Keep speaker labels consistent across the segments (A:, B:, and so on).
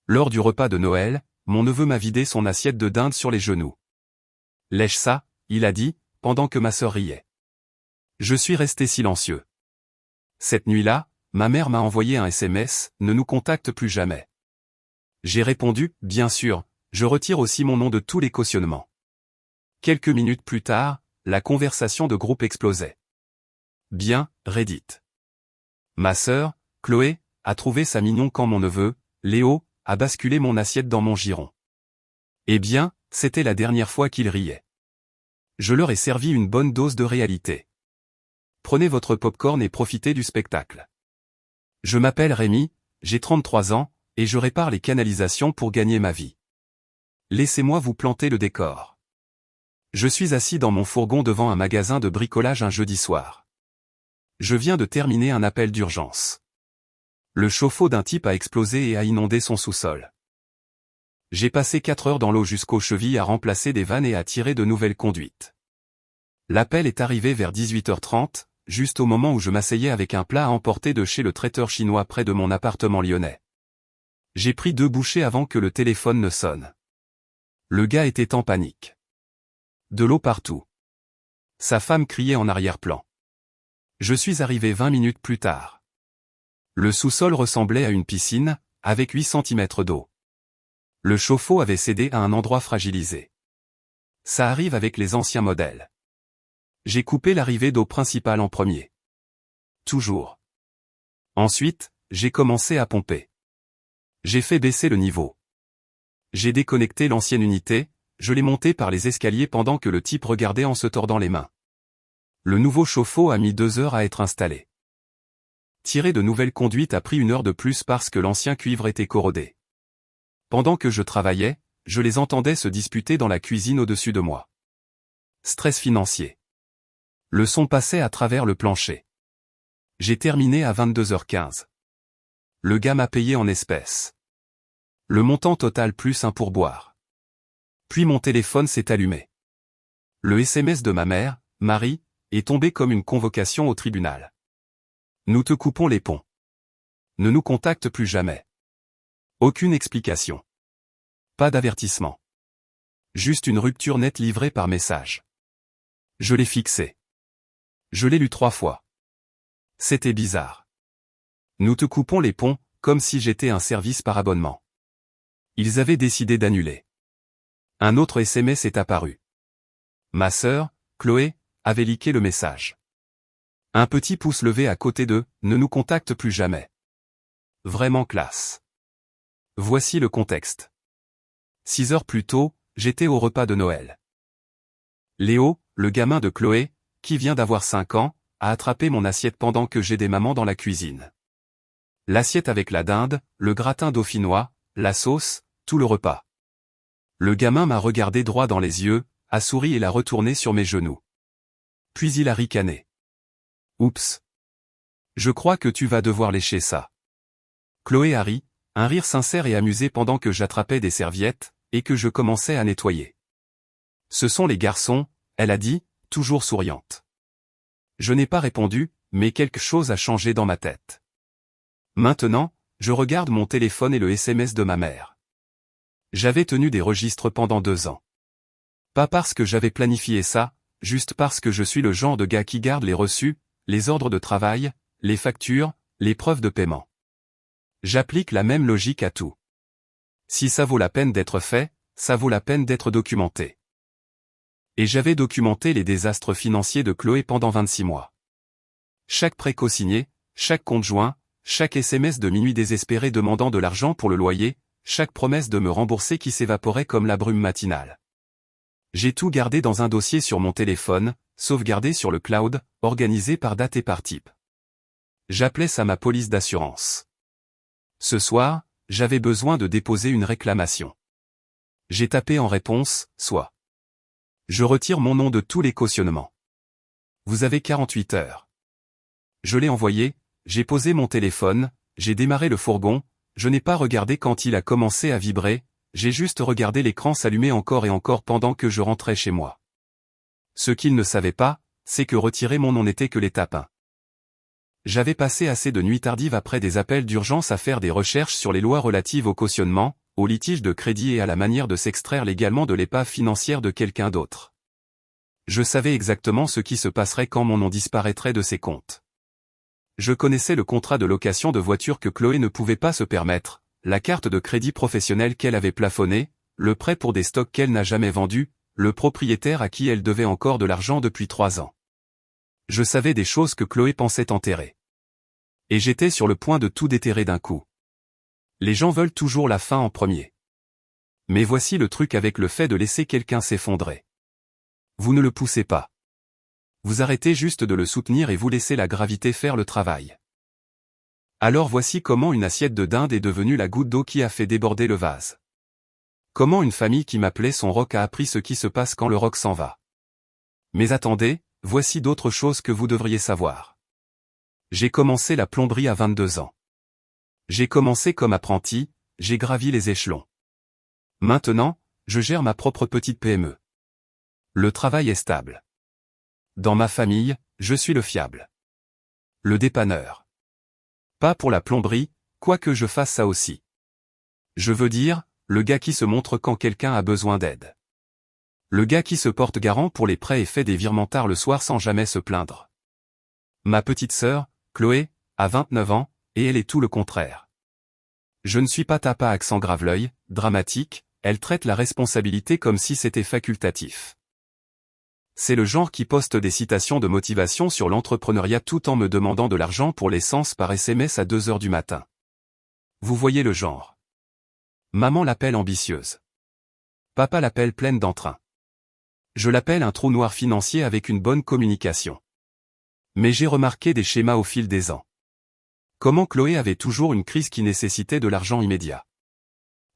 A: Lors du repas de Noël, mon neveu m'a vidé son assiette de dinde sur les genoux. Lèche ça, il a dit, pendant que ma sœur riait. Je suis resté silencieux. Cette nuit-là, ma mère m'a envoyé un SMS, ne nous contacte plus jamais. J'ai répondu, bien sûr, je retire aussi mon nom de tous les cautionnements. Quelques minutes plus tard, la conversation de groupe explosait. Bien, Reddit. Ma sœur, Chloé, a trouvé ça mignon quand mon neveu, Léo, a basculé mon assiette dans mon giron. Eh bien, c'était la dernière fois qu'il riait. Je leur ai servi une bonne dose de réalité. Prenez votre popcorn et profitez du spectacle. Je m'appelle Rémi, j'ai 33 ans, et je répare les canalisations pour gagner ma vie. Laissez-moi vous planter le décor. Je suis assis dans mon fourgon devant un magasin de bricolage un jeudi soir. Je viens de terminer un appel d'urgence. Le chauffe-eau d'un type a explosé et a inondé son sous-sol. J'ai passé 4 heures dans l'eau jusqu'aux chevilles à remplacer des vannes et à tirer de nouvelles conduites. L'appel est arrivé vers 18h30, juste au moment où je m'asseyais avec un plat à emporter de chez le traiteur chinois près de mon appartement lyonnais. J'ai pris 2 bouchées avant que le téléphone ne sonne. Le gars était en panique. De l'eau partout. Sa femme criait en arrière-plan. Je suis arrivé 20 minutes plus tard. Le sous-sol ressemblait à une piscine, avec 8 cm d'eau. Le chauffe-eau avait cédé à un endroit fragilisé. Ça arrive avec les anciens modèles. J'ai coupé l'arrivée d'eau principale en premier. Toujours. Ensuite, j'ai commencé à pomper. J'ai fait baisser le niveau. J'ai déconnecté l'ancienne unité, je l'ai montée par les escaliers pendant que le type regardait en se tordant les mains. Le nouveau chauffe-eau a mis 2 heures à être installé. Tirer de nouvelles conduites a pris 1 heure de plus parce que l'ancien cuivre était corrodé. Pendant que je travaillais, je les entendais se disputer dans la cuisine au-dessus de moi. Stress financier. Le son passait à travers le plancher. J'ai terminé à 22h15. Le gars m'a payé en espèces. Le montant total plus un pourboire. Puis mon téléphone s'est allumé. Le SMS de ma mère, Marie, est tombé comme une convocation au tribunal. Nous te coupons les ponts. Ne nous contacte plus jamais. Aucune explication. Pas d'avertissement. Juste une rupture nette livrée par message. Je l'ai fixé. Je l'ai lu 3 fois. C'était bizarre. Nous te coupons les ponts, comme si j'étais un service par abonnement. Ils avaient décidé d'annuler. Un autre SMS est apparu. Ma sœur, Chloé, avait liké le message. Un petit pouce levé à côté de « Ne nous contacte plus jamais ». Vraiment classe. Voici le contexte. 6 heures plus tôt, j'étais au repas de Noël. Léo, le gamin de Chloé, qui vient d'avoir 5 ans, a attrapé mon assiette pendant que j'aidais maman dans la cuisine. L'assiette avec la dinde, le gratin dauphinois, la sauce, tout le repas. Le gamin m'a regardé droit dans les yeux, a souri et l'a retourné sur mes genoux. Puis il a ricané. Oups. Je crois que tu vas devoir lécher ça. Chloé a ri, un rire sincère et amusé pendant que j'attrapais des serviettes, et que je commençais à nettoyer. Ce sont les garçons, elle a dit, toujours souriante. Je n'ai pas répondu, mais quelque chose a changé dans ma tête. Maintenant, je regarde mon téléphone et le SMS de ma mère. J'avais tenu des registres pendant 2 ans. Pas parce que j'avais planifié ça, juste parce que je suis le genre de gars qui garde les reçus, les ordres de travail, les factures, les preuves de paiement. J'applique la même logique à tout. Si ça vaut la peine d'être fait, ça vaut la peine d'être documenté. Et j'avais documenté les désastres financiers de Chloé pendant 26 mois. Chaque prêt co-signé, chaque compte joint, chaque SMS de minuit désespéré demandant de l'argent pour le loyer, chaque promesse de me rembourser qui s'évaporait comme la brume matinale. J'ai tout gardé dans un dossier sur mon téléphone, sauvegardé sur le cloud, organisé par date et par type. J'appelais ça ma police d'assurance. Ce soir, j'avais besoin de déposer une réclamation. J'ai tapé en réponse, soit. Je retire mon nom de tous les cautionnements. Vous avez 48 heures. Je l'ai envoyé, j'ai posé mon téléphone, j'ai démarré le fourgon, je n'ai pas regardé quand il a commencé à vibrer, j'ai juste regardé l'écran s'allumer encore et encore pendant que je rentrais chez moi. Ce qu'il ne savait pas, c'est que retirer mon nom n'était que l'étape 1. J'avais passé assez de nuits tardives après des appels d'urgence à faire des recherches sur les lois relatives au cautionnement, aux litiges de crédit et à la manière de s'extraire légalement de l'épave financière de quelqu'un d'autre. Je savais exactement ce qui se passerait quand mon nom disparaîtrait de ses comptes. Je connaissais le contrat de location de voiture que Chloé ne pouvait pas se permettre, la carte de crédit professionnelle qu'elle avait plafonnée, le prêt pour des stocks qu'elle n'a jamais vendus, le propriétaire à qui elle devait encore de l'argent depuis 3 ans. Je savais des choses que Chloé pensait enterrer. Et j'étais sur le point de tout déterrer d'un coup. Les gens veulent toujours la fin en premier. Mais voici le truc avec le fait de laisser quelqu'un s'effondrer. Vous ne le poussez pas. Vous arrêtez juste de le soutenir et vous laissez la gravité faire le travail. Alors voici comment une assiette de dinde est devenue la goutte d'eau qui a fait déborder le vase. Comment une famille qui m'appelait son roc a appris ce qui se passe quand le roc s'en va. Mais attendez, voici d'autres choses que vous devriez savoir. J'ai commencé la plomberie à 22 ans. J'ai commencé comme apprenti, j'ai gravi les échelons. Maintenant, je gère ma propre petite PME. Le travail est stable. Dans ma famille, je suis le fiable. Le dépanneur. Pas pour la plomberie, quoique je fasse ça aussi. Je veux dire, le gars qui se montre quand quelqu'un a besoin d'aide. Le gars qui se porte garant pour les prêts et fait des virements tard le soir sans jamais se plaindre. Ma petite sœur, Chloé, a 29 ans, et elle est tout le contraire. Je ne suis pas tapa accent grave-l'œil, dramatique, elle traite la responsabilité comme si c'était facultatif. C'est le genre qui poste des citations de motivation sur l'entrepreneuriat tout en me demandant de l'argent pour l'essence par SMS à 2 heures du matin. Vous voyez le genre. Maman l'appelle ambitieuse. Papa l'appelle pleine d'entrain. Je l'appelle un trou noir financier avec une bonne communication. Mais j'ai remarqué des schémas au fil des ans. Comment Chloé avait toujours une crise qui nécessitait de l'argent immédiat.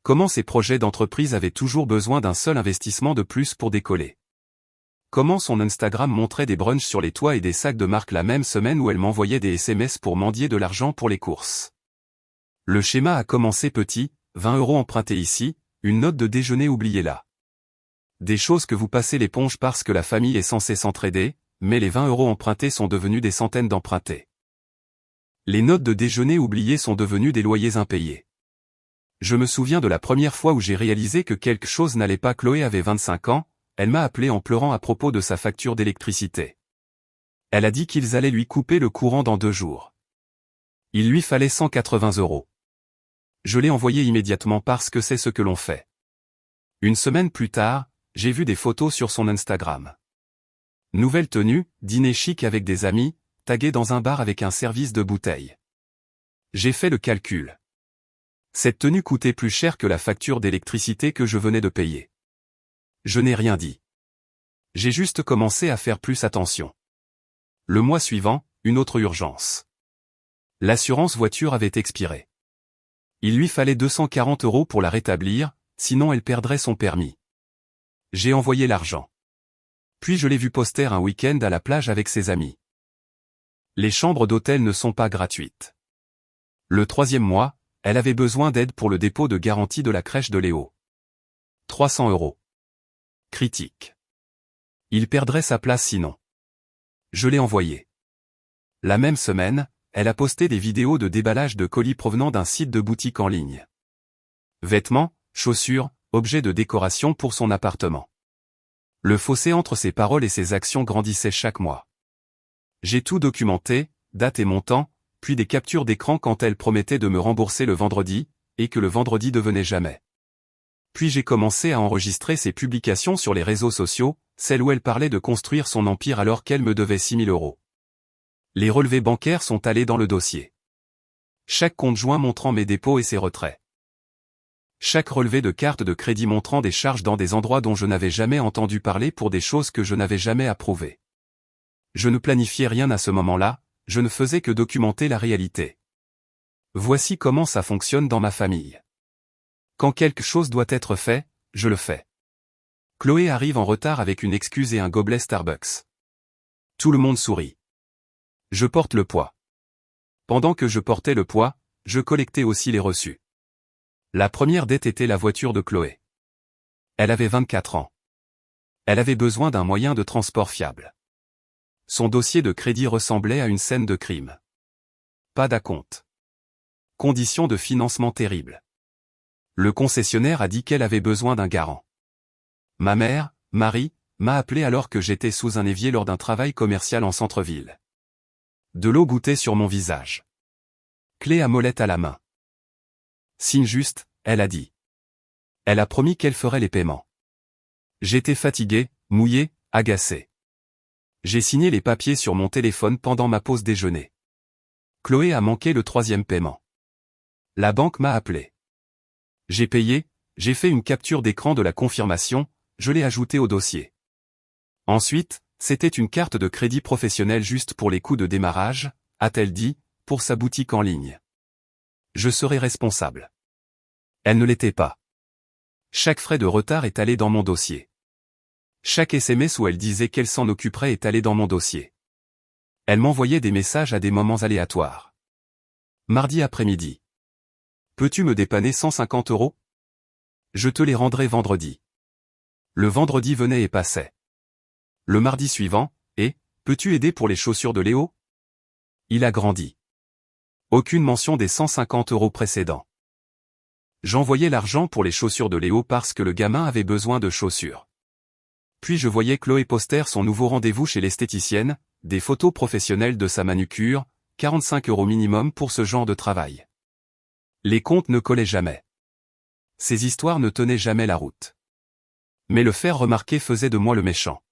A: Comment ses projets d'entreprise avaient toujours besoin d'un seul investissement de plus pour décoller. Comment son Instagram montrait des brunchs sur les toits et des sacs de marque la même semaine où elle m'envoyait des SMS pour mendier de l'argent pour les courses. Le schéma a commencé petit, 20 € empruntés ici, une note de déjeuner oubliée là. Des choses que vous passez l'éponge parce que la famille est censée s'entraider, mais les 20 € empruntés sont devenus des centaines d'empruntés. Les notes de déjeuner oubliées sont devenues des loyers impayés. Je me souviens de la première fois où j'ai réalisé que quelque chose n'allait pas. Chloé avait 25 ans, elle m'a appelé en pleurant à propos de sa facture d'électricité. Elle a dit qu'ils allaient lui couper le courant dans 2 jours. Il lui fallait 180 €. Je l'ai envoyé immédiatement parce que c'est ce que l'on fait. Une semaine plus tard, j'ai vu des photos sur son Instagram. Nouvelle tenue, dîner chic avec des amis, tagué dans un bar avec un service de bouteilles. J'ai fait le calcul. Cette tenue coûtait plus cher que la facture d'électricité que je venais de payer. Je n'ai rien dit. J'ai juste commencé à faire plus attention. Le mois suivant, une autre urgence. L'assurance voiture avait expiré. Il lui fallait 240 € pour la rétablir, sinon elle perdrait son permis. J'ai envoyé l'argent. Puis je l'ai vu poster un week-end à la plage avec ses amis. Les chambres d'hôtel ne sont pas gratuites. Le 3e mois, elle avait besoin d'aide pour le dépôt de garantie de la crèche de Léo. 300 €. Critique. Il perdrait sa place sinon. Je l'ai envoyé. La même semaine, elle a posté des vidéos de déballage de colis provenant d'un site de boutique en ligne. Vêtements, chaussures, objets de décoration pour son appartement. Le fossé entre ses paroles et ses actions grandissait chaque mois. J'ai tout documenté, date et montant, puis des captures d'écran quand elle promettait de me rembourser le vendredi, et que le vendredi devenait jamais. Puis j'ai commencé à enregistrer ses publications sur les réseaux sociaux, celles où elle parlait de construire son empire alors qu'elle me devait 6 000 €. Les relevés bancaires sont allés dans le dossier. Chaque compte joint montrant mes dépôts et ses retraits. Chaque relevé de carte de crédit montrant des charges dans des endroits dont je n'avais jamais entendu parler pour des choses que je n'avais jamais approuvées. Je ne planifiais rien à ce moment-là, je ne faisais que documenter la réalité. Voici comment ça fonctionne dans ma famille. Quand quelque chose doit être fait, je le fais. Chloé arrive en retard avec une excuse et un gobelet Starbucks. Tout le monde sourit. Je porte le poids. Pendant que je portais le poids, je collectais aussi les reçus. La première dette était la voiture de Chloé. Elle avait 24 ans. Elle avait besoin d'un moyen de transport fiable. Son dossier de crédit ressemblait à une scène de crime. pas d'acompte. Conditions de financement terribles. Le concessionnaire a dit qu'elle avait besoin d'un garant. Ma mère, Marie, m'a appelé alors que j'étais sous un évier lors d'un travail commercial en centre-ville. De l'eau gouttait sur mon visage. Clé à molette à la main. Signe juste, elle a dit. Elle a promis qu'elle ferait les paiements. J'étais fatigué, mouillé, agacé. J'ai signé les papiers sur mon téléphone pendant ma pause déjeuner. Chloé a manqué le 3e paiement. La banque m'a appelé. J'ai payé, j'ai fait une capture d'écran de la confirmation, je l'ai ajoutée au dossier. Ensuite, c'était une carte de crédit professionnel juste pour les coûts de démarrage, a-t-elle dit, pour sa boutique en ligne. Je serai responsable. Elle ne l'était pas. Chaque frais de retard est allé dans mon dossier. Chaque SMS où elle disait qu'elle s'en occuperait est allé dans mon dossier. Elle m'envoyait des messages à des moments aléatoires. Mardi après-midi. Peux-tu me dépanner 150 €? Je te les rendrai vendredi. Le vendredi venait et passait. Le mardi suivant, peux-tu aider pour les chaussures de Léo? Il a grandi. Aucune mention des 150 € précédents. J'envoyais l'argent pour les chaussures de Léo parce que le gamin avait besoin de chaussures. Puis je voyais Chloé poster son nouveau rendez-vous chez l'esthéticienne, des photos professionnelles de sa manucure, 45 € minimum pour ce genre de travail. Les comptes ne collaient jamais. Ces histoires ne tenaient jamais la route. Mais le faire remarquer faisait de moi le méchant.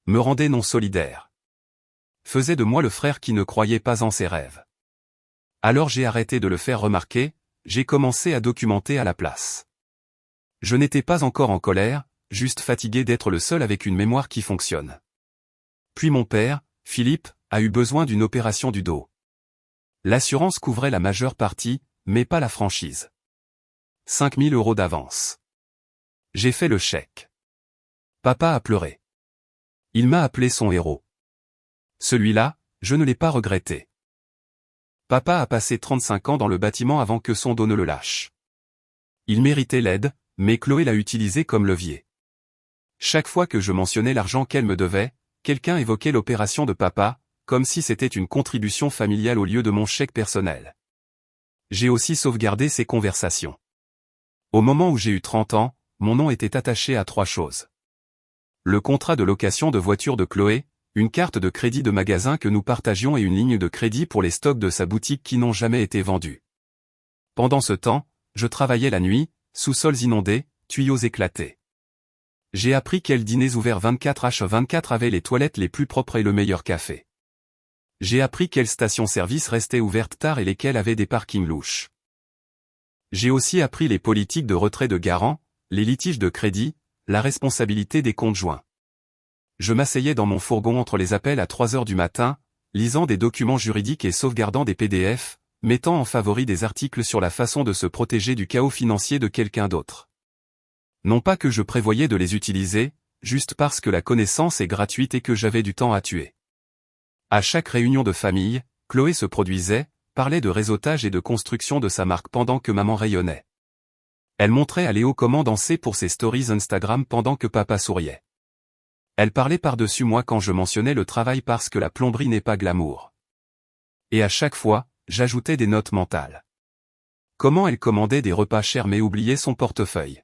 A: Me rendait non solidaire. Faisait de moi le frère qui ne croyait pas en ses rêves. Alors j'ai arrêté de le faire remarquer, j'ai commencé à documenter à la place. Je n'étais pas encore en colère, juste fatigué d'être le seul avec une mémoire qui fonctionne. Puis mon père, Philippe, a eu besoin d'une opération du dos. L'assurance couvrait la majeure partie, mais pas la franchise. 5 000 € d'avance. J'ai fait le chèque. Papa a pleuré. Il m'a appelé son héros. Celui-là, je ne l'ai pas regretté. Papa a passé 35 ans dans le bâtiment avant que son dos ne le lâche. Il méritait l'aide, mais Chloé l'a utilisé comme levier. Chaque fois que je mentionnais l'argent qu'elle me devait, quelqu'un évoquait l'opération de papa, comme si c'était une contribution familiale au lieu de mon chèque personnel. J'ai aussi sauvegardé ces conversations. Au moment où j'ai eu 30 ans, mon nom était attaché à 3 choses. Le contrat de location de voiture de Chloé, une carte de crédit de magasin que nous partagions et une ligne de crédit pour les stocks de sa boutique qui n'ont jamais été vendus. Pendant ce temps, je travaillais la nuit, sous-sols inondés, tuyaux éclatés. J'ai appris quels dîners ouverts 24h24 avaient les toilettes les plus propres et le meilleur café. J'ai appris quelles stations-service restaient ouvertes tard et lesquelles avaient des parkings louches. J'ai aussi appris les politiques de retrait de garant, les litiges de crédit, la responsabilité des comptes joints. Je m'asseyais dans mon fourgon entre les appels à 3 h du matin, lisant des documents juridiques et sauvegardant des PDF, mettant en favori des articles sur la façon de se protéger du chaos financier de quelqu'un d'autre. Non pas que je prévoyais de les utiliser, juste parce que la connaissance est gratuite et que j'avais du temps à tuer. À chaque réunion de famille, Chloé se produisait, parlait de réseautage et de construction de sa marque pendant que maman rayonnait. Elle montrait à Léo comment danser pour ses stories Instagram pendant que papa souriait. Elle parlait par-dessus moi quand je mentionnais le travail parce que la plomberie n'est pas glamour. Et à chaque fois, j'ajoutais des notes mentales. Comment elle commandait des repas chers mais oubliait son portefeuille.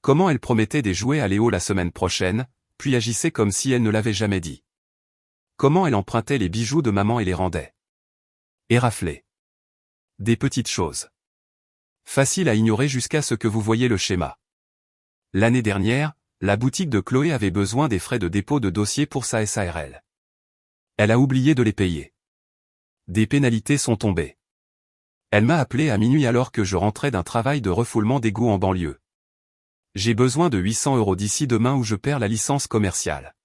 A: Comment elle promettait des jouets à Léo la semaine prochaine, puis agissait comme si elle ne l'avait jamais dit. Comment elle empruntait les bijoux de maman et les rendait. Et raflait. Des petites choses. Facile à ignorer jusqu'à ce que vous voyez le schéma. L'année dernière, la boutique de Chloé avait besoin des frais de dépôt de dossier pour sa SARL. Elle a oublié de les payer. Des pénalités sont tombées. Elle m'a appelé à minuit alors que je rentrais d'un travail de refoulement d'égouts en banlieue. J'ai besoin de 800 € d'ici demain ou je perds la licence commerciale.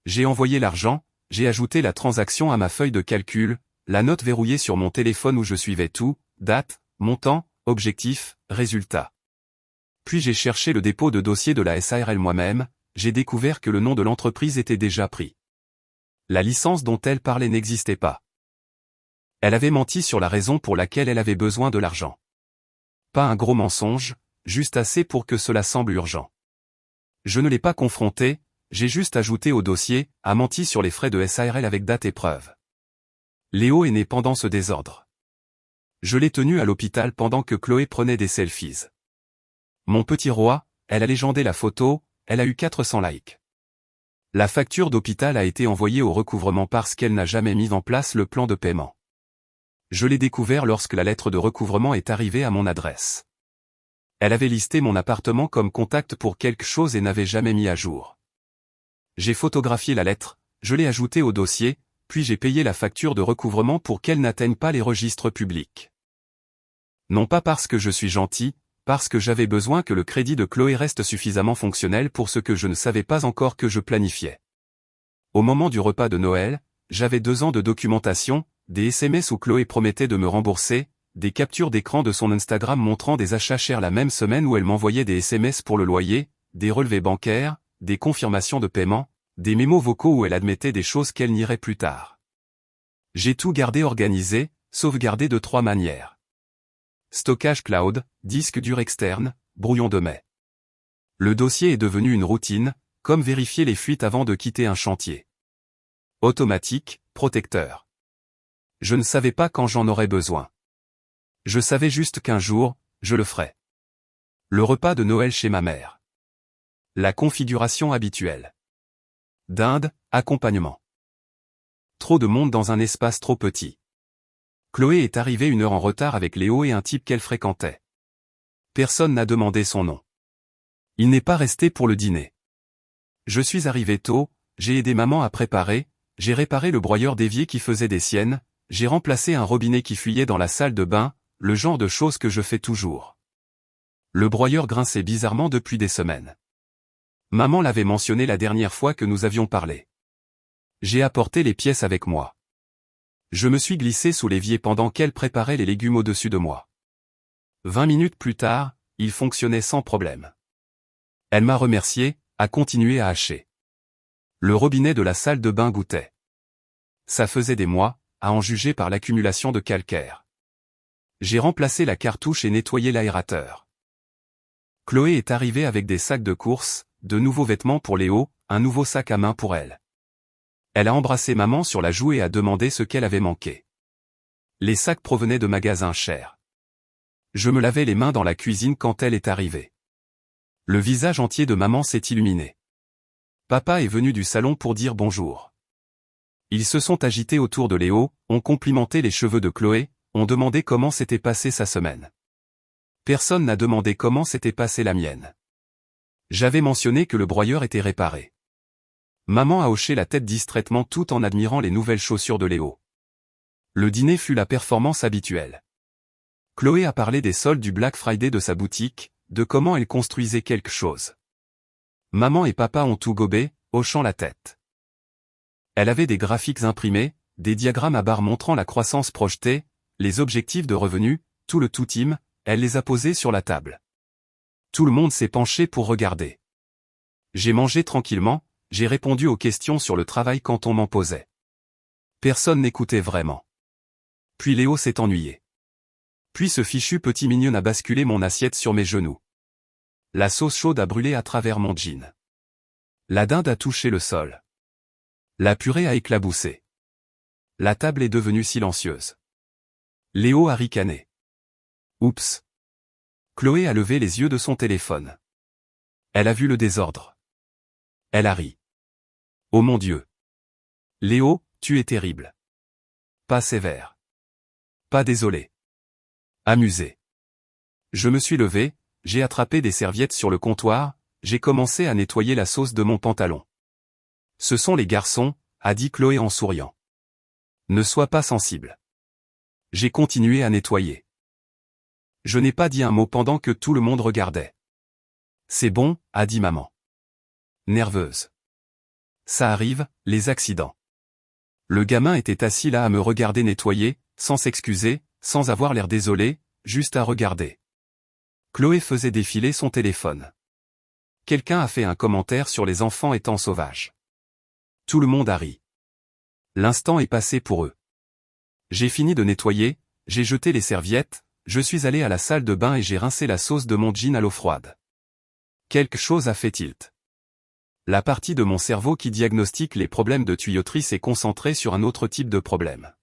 A: J'ai envoyé l'argent, j'ai ajouté la transaction à ma feuille de calcul, la note verrouillée sur mon téléphone où je suivais tout, date, montant, objectif, résultat. Puis j'ai cherché le dépôt de dossier de la SARL moi-même, j'ai découvert que le nom de l'entreprise était déjà pris. La licence dont elle parlait n'existait pas. Elle avait menti sur la raison pour laquelle elle avait besoin de l'argent. Pas un gros mensonge, juste assez pour que cela semble urgent. Je ne l'ai pas confronté, j'ai juste ajouté au dossier, a menti sur les frais de SARL avec date et preuve. Léo est né pendant ce désordre. Je l'ai tenu à l'hôpital pendant que Chloé prenait des selfies. Mon petit roi, elle a légendé la photo, elle a eu 400 likes. La facture d'hôpital a été envoyée au recouvrement parce qu'elle n'a jamais mis en place le plan de paiement. Je l'ai découvert lorsque la lettre de recouvrement est arrivée à mon adresse. Elle avait listé mon appartement comme contact pour quelque chose et n'avait jamais mis à jour. J'ai photographié la lettre, je l'ai ajoutée au dossier, puis j'ai payé la facture de recouvrement pour qu'elle n'atteigne pas les registres publics. Non pas parce que je suis gentil, parce que j'avais besoin que le crédit de Chloé reste suffisamment fonctionnel pour ce que je ne savais pas encore que je planifiais. Au moment du repas de Noël, j'avais 2 ans de documentation, des SMS où Chloé promettait de me rembourser, des captures d'écran de son Instagram montrant des achats chers la même semaine où elle m'envoyait des SMS pour le loyer, des relevés bancaires, des confirmations de paiement, des mémos vocaux où elle admettait des choses qu'elle nierait plus tard. J'ai tout gardé organisé, sauvegardé de 3 manières. Stockage cloud, disque dur externe, brouillon de mai. Le dossier est devenu une routine, comme vérifier les fuites avant de quitter un chantier. Automatique, protecteur. Je ne savais pas quand j'en aurais besoin. Je savais juste qu'un jour, je le ferais. Le repas de Noël chez ma mère. La configuration habituelle. Dinde, accompagnement. Trop de monde dans un espace trop petit. Chloé est arrivée 1 heure en retard avec Léo et un type qu'elle fréquentait. Personne n'a demandé son nom. Il n'est pas resté pour le dîner. Je suis arrivé tôt, j'ai aidé maman à préparer, j'ai réparé le broyeur d'évier qui faisait des siennes, j'ai remplacé un robinet qui fuyait dans la salle de bain, le genre de choses que je fais toujours. Le broyeur grinçait bizarrement depuis des semaines. Maman l'avait mentionné la dernière fois que nous avions parlé. J'ai apporté les pièces avec moi. Je me suis glissé sous l'évier pendant qu'elle préparait les légumes au-dessus de moi. 20 minutes plus tard, il fonctionnait sans problème. Elle m'a remercié, a continué à hacher. Le robinet de la salle de bain goûtait. Ça faisait des mois, à en juger par l'accumulation de calcaire. J'ai remplacé la cartouche et nettoyé l'aérateur. Chloé est arrivée avec des sacs de course, de nouveaux vêtements pour Léo, un nouveau sac à main pour elle. Elle a embrassé maman sur la joue et a demandé ce qu'elle avait manqué. Les sacs provenaient de magasins chers. Je me lavais les mains dans la cuisine quand elle est arrivée. Le visage entier de maman s'est illuminé. Papa est venu du salon pour dire bonjour. Ils se sont agités autour de Léo, ont complimenté les cheveux de Chloé, ont demandé comment s'était passée sa semaine. Personne n'a demandé comment s'était passée la mienne. J'avais mentionné que le broyeur était réparé. Maman a hoché la tête distraitement tout en admirant les nouvelles chaussures de Léo. Le dîner fut la performance habituelle. Chloé a parlé des soldes du Black Friday de sa boutique, de comment elle construisait quelque chose. Maman et papa ont tout gobé, hochant la tête. Elle avait des graphiques imprimés, des diagrammes à barres montrant la croissance projetée, les objectifs de revenus, tout le tout team, elle les a posés sur la table. Tout le monde s'est penché pour regarder. J'ai mangé tranquillement, j'ai répondu aux questions sur le travail quand on m'en posait. Personne n'écoutait vraiment. Puis Léo s'est ennuyé. Puis ce fichu petit mignon a basculé mon assiette sur mes genoux. La sauce chaude a brûlé à travers mon jean. La dinde a touché le sol. La purée a éclaboussé. La table est devenue silencieuse. Léo a ricané. Oups. Chloé a levé les yeux de son téléphone. Elle a vu le désordre. Elle a ri. Oh mon Dieu. Léo, tu es terrible. Pas sévère. Pas désolé. Amusé. Je me suis levé, j'ai attrapé des serviettes sur le comptoir, j'ai commencé à nettoyer la sauce de mon pantalon. Ce sont les garçons, a dit Chloé en souriant. Ne sois pas sensible. J'ai continué à nettoyer. Je n'ai pas dit un mot pendant que tout le monde regardait. C'est bon, a dit maman. Nerveuse. Ça arrive, les accidents. Le gamin était assis là à me regarder nettoyer, sans s'excuser, sans avoir l'air désolé, juste à regarder. Chloé faisait défiler son téléphone. Quelqu'un a fait un commentaire sur les enfants étant sauvages. Tout le monde a ri. L'instant est passé pour eux. J'ai fini de nettoyer, j'ai jeté les serviettes, je suis allé à la salle de bain et j'ai rincé la sauce de mon jean à l'eau froide. Quelque chose a fait tilt. La partie de mon cerveau qui diagnostique les problèmes de tuyauterie s'est concentrée sur un autre type de problème.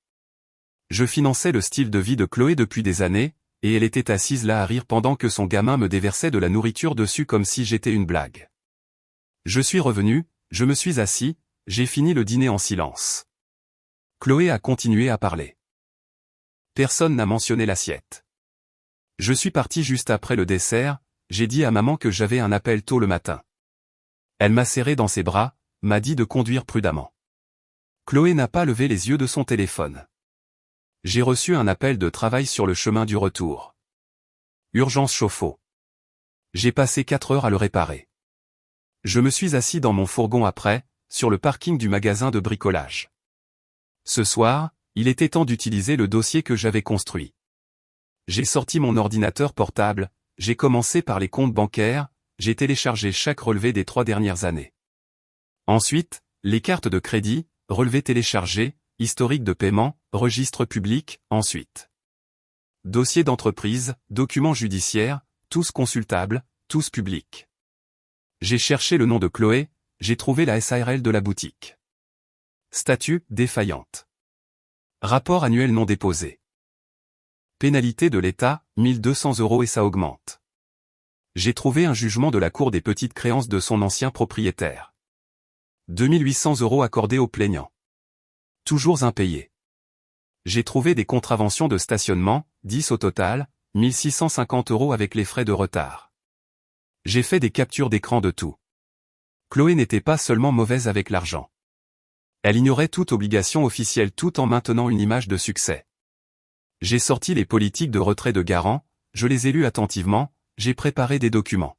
A: Je finançais le style de vie de Chloé depuis des années, et elle était assise là à rire pendant que son gamin me déversait de la nourriture dessus comme si j'étais une blague. Je suis revenu, je me suis assis, j'ai fini le dîner en silence. Chloé a continué à parler. Personne n'a mentionné l'assiette. Je suis parti juste après le dessert, j'ai dit à maman que j'avais un appel tôt le matin. Elle m'a serré dans ses bras, m'a dit de conduire prudemment. Chloé n'a pas levé les yeux de son téléphone. J'ai reçu un appel de travail sur le chemin du retour. Urgence chauffe-eau. J'ai passé 4 heures à le réparer. Je me suis assis dans mon fourgon après, sur le parking du magasin de bricolage. Ce soir, il était temps d'utiliser le dossier que j'avais construit. J'ai sorti mon ordinateur portable, j'ai commencé par les comptes bancaires, j'ai téléchargé chaque relevé des 3 dernières années. Ensuite, les cartes de crédit, relevés téléchargés, historique de paiement, registre public, ensuite. Dossier d'entreprise, documents judiciaires, tous consultables, tous publics. J'ai cherché le nom de Chloé, j'ai trouvé la SARL de la boutique. Statut, défaillante. Rapport annuel non déposé. Pénalité de l'État, 1200 € et ça augmente. J'ai trouvé un jugement de la Cour des petites créances de son ancien propriétaire. 2800 € accordés aux plaignants. Toujours impayés. J'ai trouvé des contraventions de stationnement, 10 au total, 1650 € avec les frais de retard. J'ai fait des captures d'écran de tout. Chloé n'était pas seulement mauvaise avec l'argent. Elle ignorait toute obligation officielle tout en maintenant une image de succès. J'ai sorti les politiques de retrait de garant, je les ai lues attentivement, j'ai préparé des documents.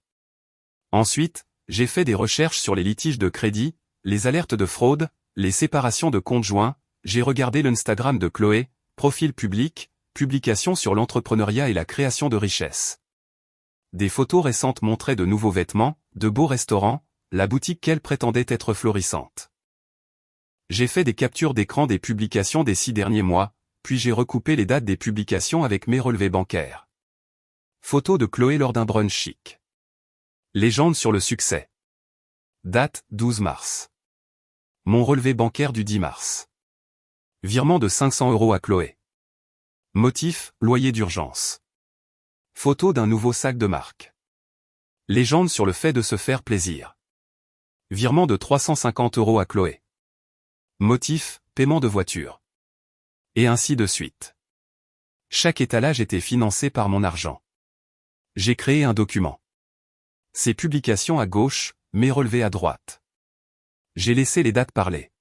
A: Ensuite, j'ai fait des recherches sur les litiges de crédit, les alertes de fraude, les séparations de comptes joints, j'ai regardé l'Instagram de Chloé, profil public, publication sur l'entrepreneuriat et la création de richesses. Des photos récentes montraient de nouveaux vêtements, de beaux restaurants, la boutique qu'elle prétendait être florissante. J'ai fait des captures d'écran des publications des 6 derniers mois, puis j'ai recoupé les dates des publications avec mes relevés bancaires. Photo de Chloé lors d'un brunch chic. Légende sur le succès. Date, 12 mars. Mon relevé bancaire du 10 mars. Virement de 500 € à Chloé. Motif, loyer d'urgence. Photo d'un nouveau sac de marque. Légende sur le fait de se faire plaisir. Virement de 350 € à Chloé. Motif, paiement de voiture. Et ainsi de suite. Chaque étalage était financé par mon argent. J'ai créé un document. Ces publications à gauche, mes relevés à droite. J'ai laissé les dates parler.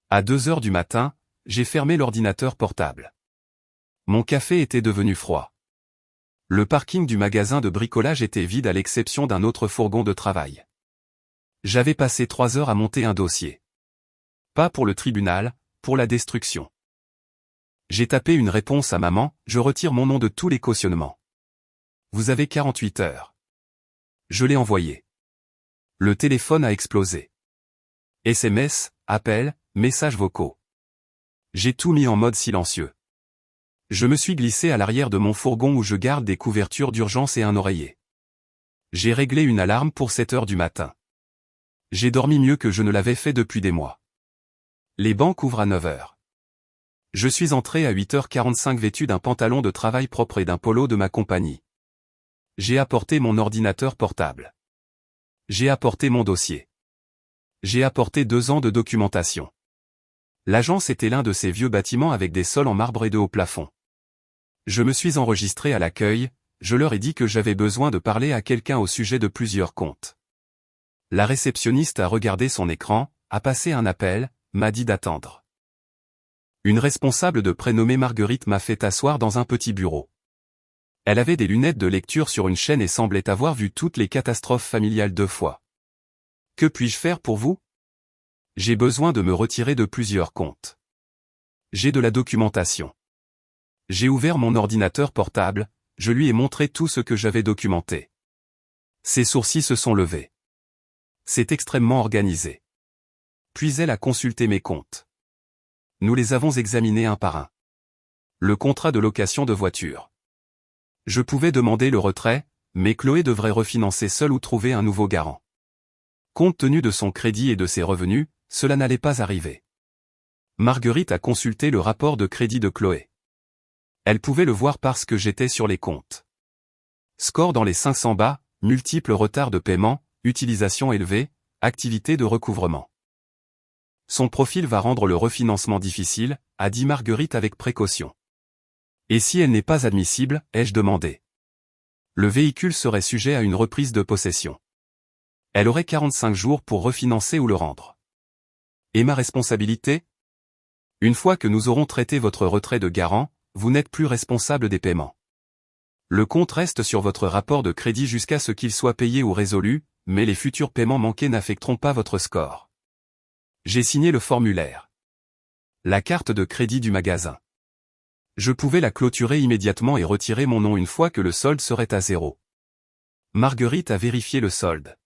A: À 2 heures du matin, j'ai fermé l'ordinateur portable. Mon café était devenu froid. Le parking du magasin de bricolage était vide à l'exception d'un autre fourgon de travail. J'avais passé 3 heures à monter un dossier. Pas pour le tribunal, pour la destruction. J'ai tapé une réponse à maman, je retire mon nom de tous les cautionnements. Vous avez 48 heures. Je l'ai envoyé. Le téléphone a explosé. SMS, appels, messages vocaux. J'ai tout mis en mode silencieux. Je me suis glissé à l'arrière de mon fourgon où je garde des couvertures d'urgence et un oreiller. J'ai réglé une alarme pour 7 heures du matin. J'ai dormi mieux que je ne l'avais fait depuis des mois. Les banques ouvrent à 9 heures. Je suis entré à 8h45 vêtu d'un pantalon de travail propre et d'un polo de ma compagnie. J'ai apporté mon ordinateur portable. J'ai apporté mon dossier. J'ai apporté 2 ans de documentation. L'agence était l'un de ces vieux bâtiments avec des sols en marbre et de hauts plafonds. Je me suis enregistré à l'accueil, je leur ai dit que j'avais besoin de parler à quelqu'un au sujet de plusieurs comptes. La réceptionniste a regardé son écran, a passé un appel, m'a dit d'attendre. Une responsable de prénommée Marguerite m'a fait asseoir dans un petit bureau. Elle avait des lunettes de lecture sur une chaîne et semblait avoir vu toutes les catastrophes familiales 2 fois. Que puis-je faire pour vous ? J'ai besoin de me retirer de plusieurs comptes. J'ai de la documentation. J'ai ouvert mon ordinateur portable, je lui ai montré tout ce que j'avais documenté. Ses sourcils se sont levés. C'est extrêmement organisé. Puis elle a consulté mes comptes. Nous les avons examinés un par un. Le contrat de location de voiture. Je pouvais demander le retrait, mais Chloé devrait refinancer seule ou trouver un nouveau garant. Compte tenu de son crédit et de ses revenus, cela n'allait pas arriver. Marguerite a consulté le rapport de crédit de Chloé. Elle pouvait le voir parce que j'étais sur les comptes. Score dans les 500 bas, multiples retards de paiement, utilisation élevée, activité de recouvrement. Son profil va rendre le refinancement difficile, a dit Marguerite avec précaution. Et si elle n'est pas admissible, ai-je demandé. Le véhicule serait sujet à une reprise de possession. Elle aurait 45 jours pour refinancer ou le rendre. Et ma responsabilité? Une fois que nous aurons traité votre retrait de garant, vous n'êtes plus responsable des paiements. Le compte reste sur votre rapport de crédit jusqu'à ce qu'il soit payé ou résolu, mais les futurs paiements manqués n'affecteront pas votre score. J'ai signé le formulaire. La carte de crédit du magasin. Je pouvais la clôturer immédiatement et retirer mon nom une fois que le solde serait à 0. Marguerite a vérifié le solde.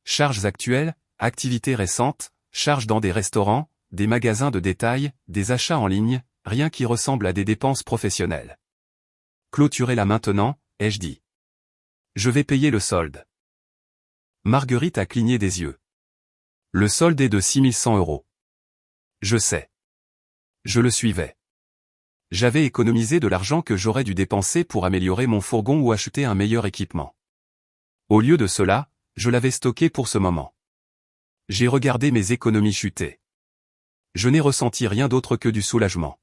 A: Charges actuelles, activités récentes, charges dans des restaurants, des magasins de détail, des achats en ligne, rien qui ressemble à des dépenses professionnelles. Clôturez-la maintenant, ai-je dit. Je vais payer le solde. Marguerite a cligné des yeux. Le solde est de 6100 €. Je sais. Je le suivais. J'avais économisé de l'argent que j'aurais dû dépenser pour améliorer mon fourgon ou acheter un meilleur équipement. Au lieu de cela, je l'avais stocké pour ce moment. J'ai regardé mes économies chuter. Je n'ai ressenti rien d'autre que du soulagement.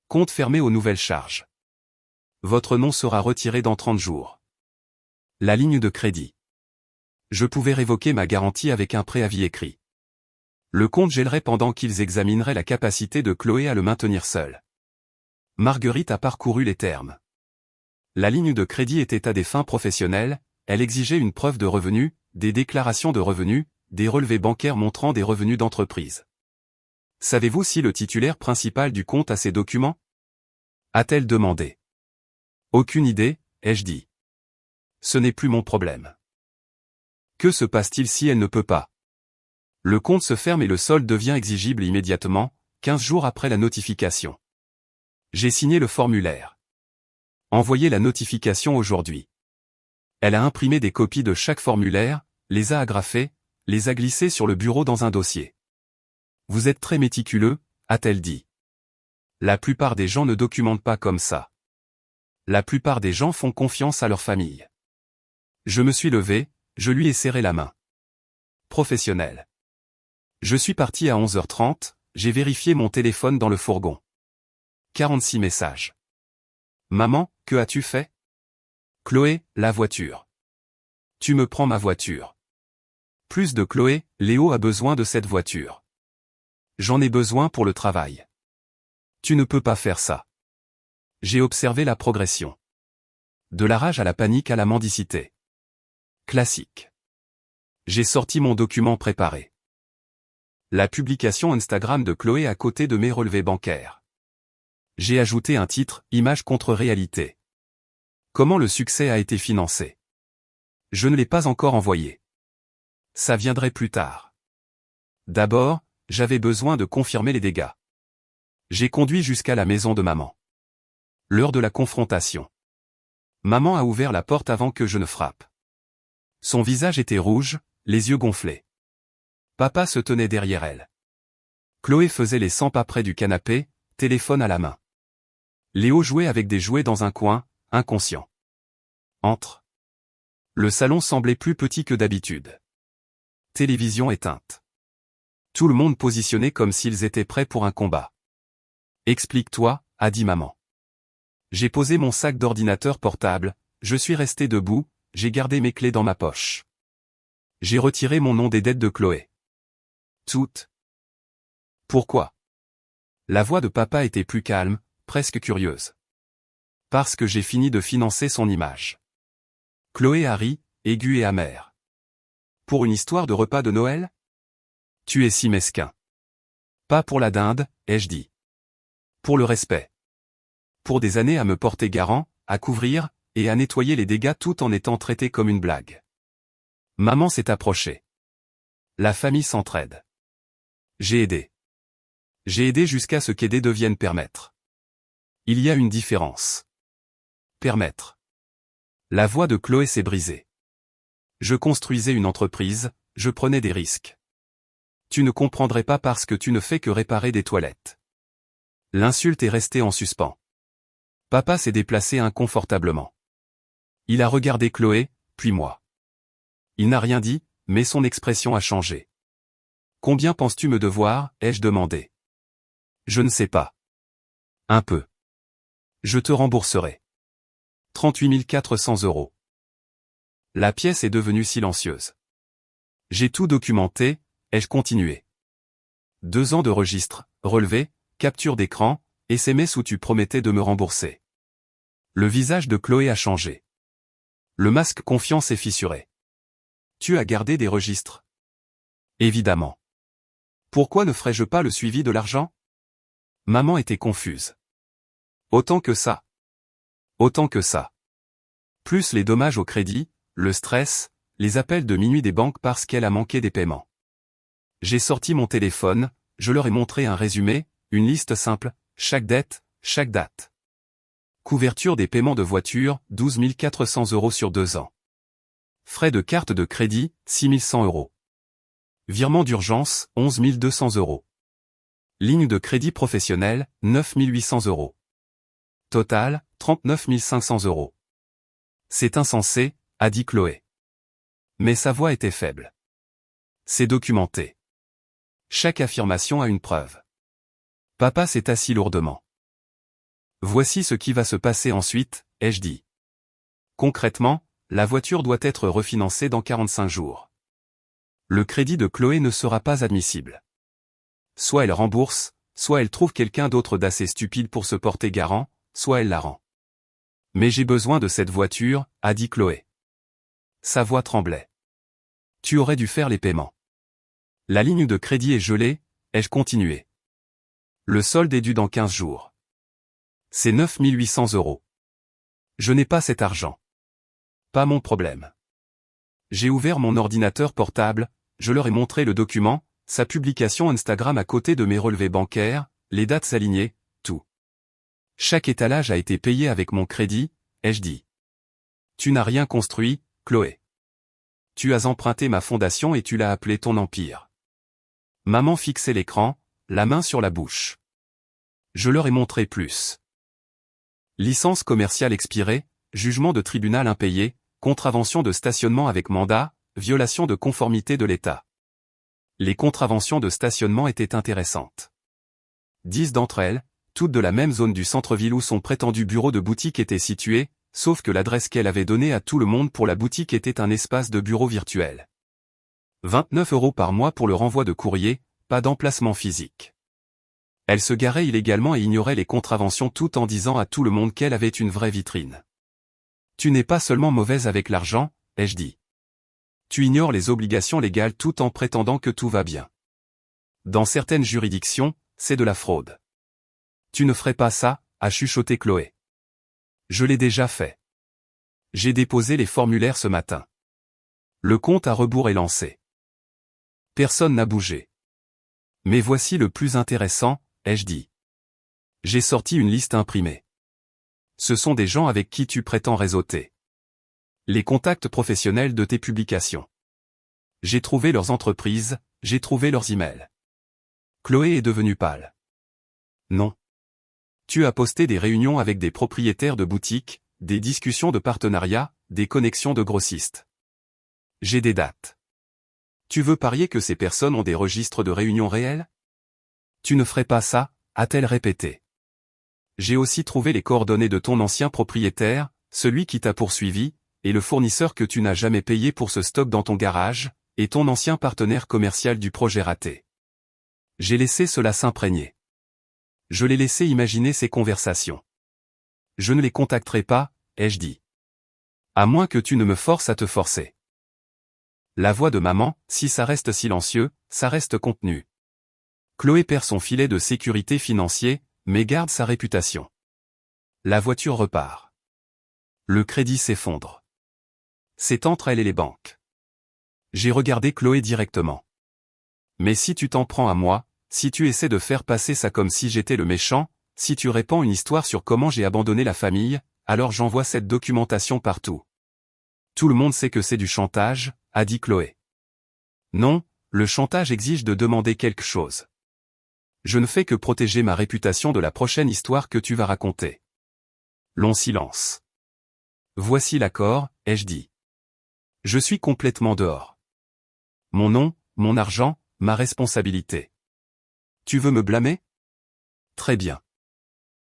A: Compte fermé aux nouvelles charges. Votre nom sera retiré dans 30 jours. La ligne de crédit. Je pouvais révoquer ma garantie avec un préavis écrit. Le compte gèlerait pendant qu'ils examineraient la capacité de Chloé à le maintenir seule. Marguerite a parcouru les termes. La ligne de crédit était à des fins professionnelles, elle exigeait une preuve de revenus, des déclarations de revenus, des relevés bancaires montrant des revenus d'entreprise. Savez-vous si le titulaire principal du compte a ces documents? A-t-elle demandé. Aucune idée, ai-je dit. Ce n'est plus mon problème. Que se passe-t-il si elle ne peut pas? Le compte se ferme et le solde devient exigible immédiatement, 15 jours après la notification. J'ai signé le formulaire. Envoyez la notification aujourd'hui. Elle a imprimé des copies de chaque formulaire, les a agrafés, les a glissés sur le bureau dans un dossier. Vous êtes très méticuleux, a-t-elle dit. La plupart des gens ne documentent pas comme ça. La plupart des gens font confiance à leur famille. Je me suis levé, je lui ai serré la main. Professionnel. Je suis parti à 11h30, j'ai vérifié mon téléphone dans le fourgon. 46 messages. Maman, que as-tu fait? Chloé, la voiture. Tu me prends ma voiture. Plus de Chloé, Léo a besoin de cette voiture. J'en ai besoin pour le travail. Tu ne peux pas faire ça. J'ai observé la progression. De la rage à la panique à la mendicité. Classique. J'ai sorti mon document préparé. La publication Instagram de Chloé à côté de mes relevés bancaires. J'ai ajouté un titre, Image contre réalité. Comment le succès a été financé? Je ne l'ai pas encore envoyé. Ça viendrait plus tard. D'abord, j'avais besoin de confirmer les dégâts. J'ai conduit jusqu'à la maison de maman. L'heure de la confrontation. Maman a ouvert la porte avant que je ne frappe. Son visage était rouge, les yeux gonflés. Papa se tenait derrière elle. Chloé faisait les 100 pas près du canapé, téléphone à la main. Léo jouait avec des jouets dans un coin, inconscient. Entre. Le salon semblait plus petit que d'habitude. Télévision éteinte. Tout le monde positionné comme s'ils étaient prêts pour un combat. Explique-toi, a dit maman. J'ai posé mon sac d'ordinateur portable, je suis resté debout, j'ai gardé mes clés dans ma poche. J'ai retiré mon nom des dettes de Chloé. Toutes. Pourquoi? La voix de papa était plus calme, presque curieuse. Parce que j'ai fini de financer son image. Chloé a ri, aiguë et amère. Pour une histoire de repas de Noël? Tu es si mesquin. Pas pour la dinde, ai-je dit. Pour le respect. Pour des années à me porter garant, à couvrir, et à nettoyer les dégâts tout en étant traité comme une blague. Maman s'est approchée. La famille s'entraide. J'ai aidé. J'ai aidé jusqu'à ce qu'aider devienne permettre. Il y a une différence. Permettre. La voix de Chloé s'est brisée. Je construisais une entreprise, je prenais des risques. Tu ne comprendrais pas parce que tu ne fais que réparer des toilettes. L'insulte est restée en suspens. Papa s'est déplacé inconfortablement. Il a regardé Chloé, puis moi. Il n'a rien dit, mais son expression a changé. Combien penses-tu me devoir, ai-je demandé. Je ne sais pas. Un peu. Je te rembourserai. 38 400 €. La pièce est devenue silencieuse. J'ai tout documenté, ai-je continué. 2 ans de registre, relevé, capture d'écran, SMS où tu promettais de me rembourser. Le visage de Chloé a changé. Le masque confiance est fissuré. Tu as gardé des registres. Évidemment. Pourquoi ne ferais-je pas le suivi de l'argent? Maman était confuse. Autant que ça. Autant que ça. Plus les dommages au crédit, le stress, les appels de minuit des banques parce qu'elle a manqué des paiements. J'ai sorti mon téléphone, je leur ai montré un résumé, une liste simple, chaque dette, chaque date. Couverture des paiements de voiture, 12 400 € sur 2 ans. Frais de carte de crédit, 6 100 €. Virement d'urgence, 11 200 €. Ligne de crédit professionnelle, 9 800 €. Total, 39 500 €. C'est insensé, a dit Chloé. Mais sa voix était faible. C'est documenté. Chaque affirmation a une preuve. Papa s'est assis lourdement. Voici ce qui va se passer ensuite, ai-je dit. Concrètement, la voiture doit être refinancée dans 45 jours. Le crédit de Chloé ne sera pas admissible. Soit elle rembourse, soit elle trouve quelqu'un d'autre d'assez stupide pour se porter garant, soit elle la rend. Mais j'ai besoin de cette voiture, a dit Chloé. Sa voix tremblait. Tu aurais dû faire les paiements. La ligne de crédit est gelée, ai-je continué. Le solde est dû dans 15 jours. C'est 9 800 €. Je n'ai pas cet argent. Pas mon problème. J'ai ouvert mon ordinateur portable, je leur ai montré le document, sa publication Instagram à côté de mes relevés bancaires, les dates alignées, tout. Chaque étalage a été payé avec mon crédit, ai-je dit. Tu n'as rien construit, Chloé. Tu as emprunté ma fondation et tu l'as appelé ton empire. Maman fixait l'écran, la main sur la bouche. Je leur ai montré plus. Licence commerciale expirée, jugement de tribunal impayé, contravention de stationnement avec mandat, violation de conformité de l'État. Les contraventions de stationnement étaient intéressantes. 10 d'entre elles, toutes de la même zone du centre-ville où son prétendu bureau de boutique était situé, sauf que l'adresse qu'elle avait donnée à tout le monde pour la boutique était un espace de bureau virtuel. 29 € par mois pour le renvoi de courrier, pas d'emplacement physique. Elle se garait illégalement et ignorait les contraventions tout en disant à tout le monde qu'elle avait une vraie vitrine. Tu n'es pas seulement mauvaise avec l'argent, ai-je dit. Tu ignores les obligations légales tout en prétendant que tout va bien. Dans certaines juridictions, c'est de la fraude. Tu ne ferais pas ça, a chuchoté Chloé. Je l'ai déjà fait. J'ai déposé les formulaires ce matin. Le compte à rebours est lancé. Personne n'a bougé. Mais voici le plus intéressant, ai-je dit. J'ai sorti une liste imprimée. Ce sont des gens avec qui tu prétends réseauter. Les contacts professionnels de tes publications. J'ai trouvé leurs entreprises, j'ai trouvé leurs emails. Chloé est devenue pâle. Non. Tu as posté des réunions avec des propriétaires de boutiques, des discussions de partenariat, des connexions de grossistes. J'ai des dates. Tu veux parier que ces personnes ont des registres de réunions réels? Tu ne ferais pas ça, a-t-elle répété. J'ai aussi trouvé les coordonnées de ton ancien propriétaire, celui qui t'a poursuivi, et le fournisseur que tu n'as jamais payé pour ce stock dans ton garage, et ton ancien partenaire commercial du projet raté. J'ai laissé cela s'imprégner. Je l'ai laissé imaginer ces conversations. Je ne les contacterai pas, ai-je dit. À moins que tu ne me forces à te forcer. La voix de maman, si ça reste silencieux, ça reste contenu. Chloé perd son filet de sécurité financier, mais garde sa réputation. La voiture repart. Le crédit s'effondre. C'est entre elle et les banques. J'ai regardé Chloé directement. Mais si tu t'en prends à moi, si tu essaies de faire passer ça comme si j'étais le méchant, si tu répands une histoire sur comment j'ai abandonné la famille, alors j'envoie cette documentation partout. Tout le monde sait que c'est du chantage, a dit Chloé. Non, le chantage exige de demander quelque chose. Je ne fais que protéger ma réputation de la prochaine histoire que tu vas raconter. Long silence. Voici l'accord, ai-je dit. Je suis complètement dehors. Mon nom, mon argent, ma responsabilité. Tu veux me blâmer? Très bien.